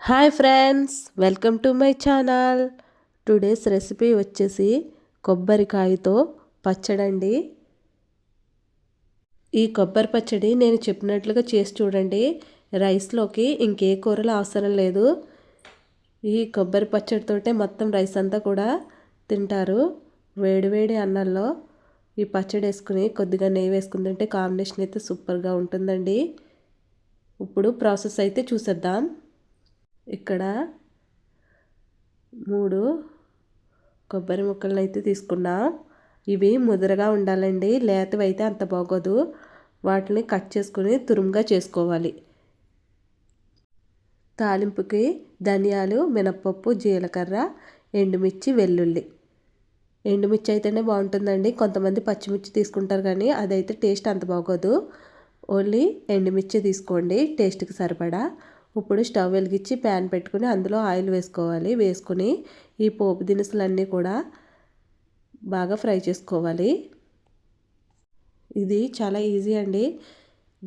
Hi friends, welcome to my channel. Today's recipe వచ్చేసి కొబ్బరికాయతో పచ్చడండి. ఈ కొబ్బరి పచ్చడి నేను చెప్పినట్లుగా చేసి చూడండి. రైస్లోకి ఇంకే కూరలు అవసరం లేదు. ఈ కొబ్బరి పచ్చడితోటే మొత్తం రైస్ అంతా కూడా తింటారు. వేడివేడి అన్నంలో ఈ పచ్చడి వేసుకుని కొద్దిగా నెయ్యి వేసుకుని తింటే కాంబినేషన్ అయితే సూపర్గా ఉంటుందండి. ఇప్పుడు ప్రాసెస్ అయితే చూసేద్దాం. ఇక్కడ 3 కొబ్బరి ముక్కలను అయితే తీసుకున్నాం. ఇవి ముదరగా ఉండాలండి, లేతవి అయితే అంత బాగోదు. వాటిని కట్ చేసుకుని తురుముగా చేసుకోవాలి. తాలింపుకి ధనియాలు, మినప్పప్పు, జీలకర్ర, ఎండుమిర్చి, వెల్లుల్లి. ఎండుమిర్చి అయితేనే బాగుంటుందండి. కొంతమంది పచ్చిమిర్చి తీసుకుంటారు కానీ అదైతే టేస్ట్ అంత బాగోదు. ఓన్లీ ఎండుమిర్చి తీసుకోండి టేస్ట్కి సరిపడా. ఇప్పుడు స్టవ్ వెలిగించి ప్యాన్ పెట్టుకుని అందులో ఆయిల్ వేసుకోవాలి. వేసుకుని ఈ పోపు దినుసులన్నీ కూడా బాగా ఫ్రై చేసుకోవాలి. ఇది చాలా ఈజీ అండి.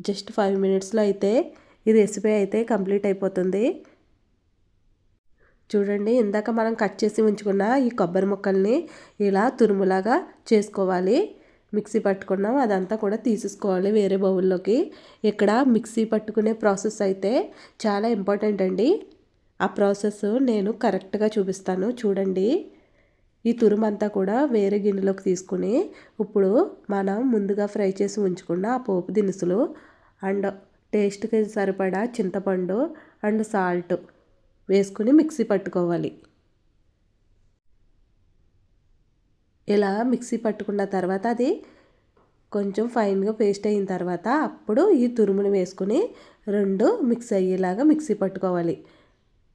జస్ట్ 5 మినిట్స్లో అయితే ఈ రెసిపీ అయితే కంప్లీట్ అయిపోతుంది. చూడండి, ఇందాక మనం కట్ చేసి ఉంచుకున్న ఈ కొబ్బరి ముక్కల్ని ఇలా తురుములాగా చేసుకోవాలి. మిక్సీ పట్టుకున్నాం, అదంతా కూడా తీసేసుకోవాలి వేరే బౌల్లోకి. ఇక్కడ మిక్సీ పట్టుకునే ప్రాసెస్ అయితే చాలా ఇంపార్టెంట్ అండి. ఆ ప్రాసెస్ నేను కరెక్ట్గా చూపిస్తాను చూడండి. ఈ తురుమంతా కూడా వేరే గిన్నెలోకి తీసుకుని ఇప్పుడు మనం ముందుగా ఫ్రై చేసి ఉంచుకున్న ఆ పోపు దినుసులు అండ్ టేస్ట్కి సరిపడా చింతపండు అండ్ సాల్ట్ వేసుకుని మిక్సీ పట్టుకోవాలి. ఇలా మిక్సీ పట్టుకున్న తర్వాత అది కొంచెం ఫైన్గా పేస్ట్ అయిన తర్వాత అప్పుడు ఈ తురుముని వేసుకుని 2 మిక్స్ అయ్యేలాగా మిక్సీ పట్టుకోవాలి.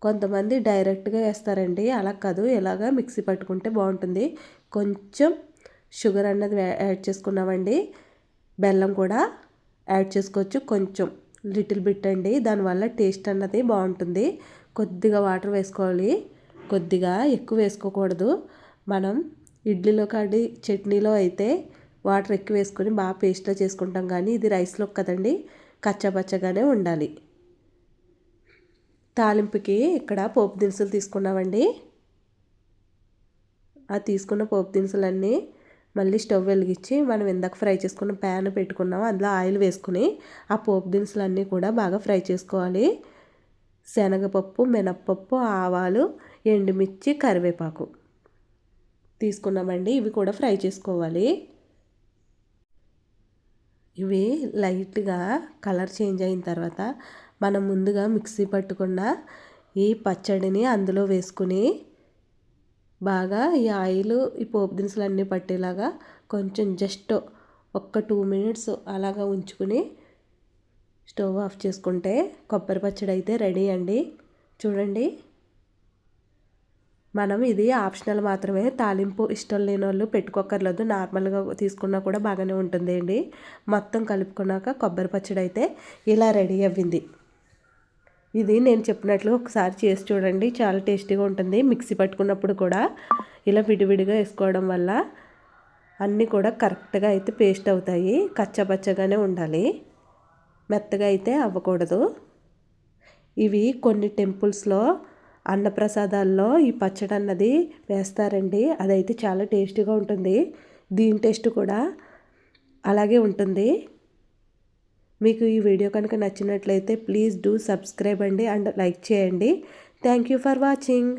కొంతమంది డైరెక్ట్గా వేస్తారండి, అలా కాదు, ఇలాగా మిక్సీ పట్టుకుంటే బాగుంటుంది. కొంచెం షుగర్ అన్నది యాడ్ చేసుకున్నామండి. బెల్లం కూడా యాడ్ చేసుకోవచ్చు, కొంచెం లిటిల్ బిట్ అండి. దానివల్ల టేస్ట్ అన్నది బాగుంటుంది. కొద్దిగా వాటర్ వేసుకోవాలి, కొద్దిగా ఎక్కువ వేసుకోకూడదు. మనం ఇడ్లీలో కాడి చట్నీలో అయితే వాటర్ ఎక్కువ వేసుకొని బాగా పేస్ట్లో చేసుకుంటాం, కానీ ఇది రైస్లో కదండి, కచ్చాపచ్చగానే ఉండాలి. తాలింపుకి ఇక్కడ పోపు దినుసులు తీసుకున్నామండి. ఆ తీసుకున్న పోపు దినుసులన్నీ మళ్ళీ స్టవ్ వెలిగించి మనం ఇందాక ఫ్రై చేసుకున్న ప్యాన్ పెట్టుకున్నాం, అందులో ఆయిల్ వేసుకుని ఆ పోపు దినుసులన్నీ కూడా బాగా ఫ్రై చేసుకోవాలి. శనగపప్పు, మినప్పప్పు, ఆవాలు, ఎండుమిర్చి, కరివేపాకు తీసుకున్నామండి. ఇవి కూడా ఫ్రై చేసుకోవాలి. ఇవి లైట్గా కలర్ చేంజ్ అయిన తర్వాత మనం ముందుగా మిక్సీ పట్టుకున్న ఈ పచ్చడిని అందులో వేసుకుని బాగా ఈ ఆయిల్ ఈ పోపు దినుసులు అన్నీ పట్టేలాగా కొంచెం జస్ట్ ఒక్క 2 మినిట్స్ అలాగా ఉంచుకుని స్టవ్ ఆఫ్ చేసుకుంటే కొబ్బరి పచ్చడి అయితే రెడీ అండి. చూడండి, మనం ఇది ఆప్షనల్ మాత్రమే. తాలింపు ఇష్టం లేని వాళ్ళు పెట్టుకోకర్లేదు, నార్మల్గా తీసుకున్నా కూడా బాగానే ఉంటుంది అండి. మొత్తం కలుపుకున్నాక కొబ్బరి పచ్చడి అయితే ఇలా రెడీ అవ్వింది. ఇది నేను చెప్పినట్లు ఒకసారి చేసి చూడండి, చాలా టేస్టీగా ఉంటుంది. మిక్సీ పట్టుకున్నప్పుడు కూడా ఇలా విడివిడిగా వేసుకోవడం వల్ల అన్నీ కూడా కరెక్ట్గా అయితే పేస్ట్ అవుతాయి. కచ్చపచ్చగానే ఉండాలి, మెత్తగా అయితే అవ్వకూడదు. ఇవి కొన్ని టెంపుల్స్లో అన్నప్రసాదాల్లో ఈ పచ్చడి అన్నది వేస్తారండి. అదైతే చాలా టేస్టీగా ఉంటుంది. దీని టేస్ట్ కూడా అలాగే ఉంటుంది. మీకు ఈ వీడియో కనుక నచ్చినట్లయితే ప్లీజ్ డూ సబ్స్క్రైబ్ అండి అండ్ లైక్ చేయండి. Thank you for watching.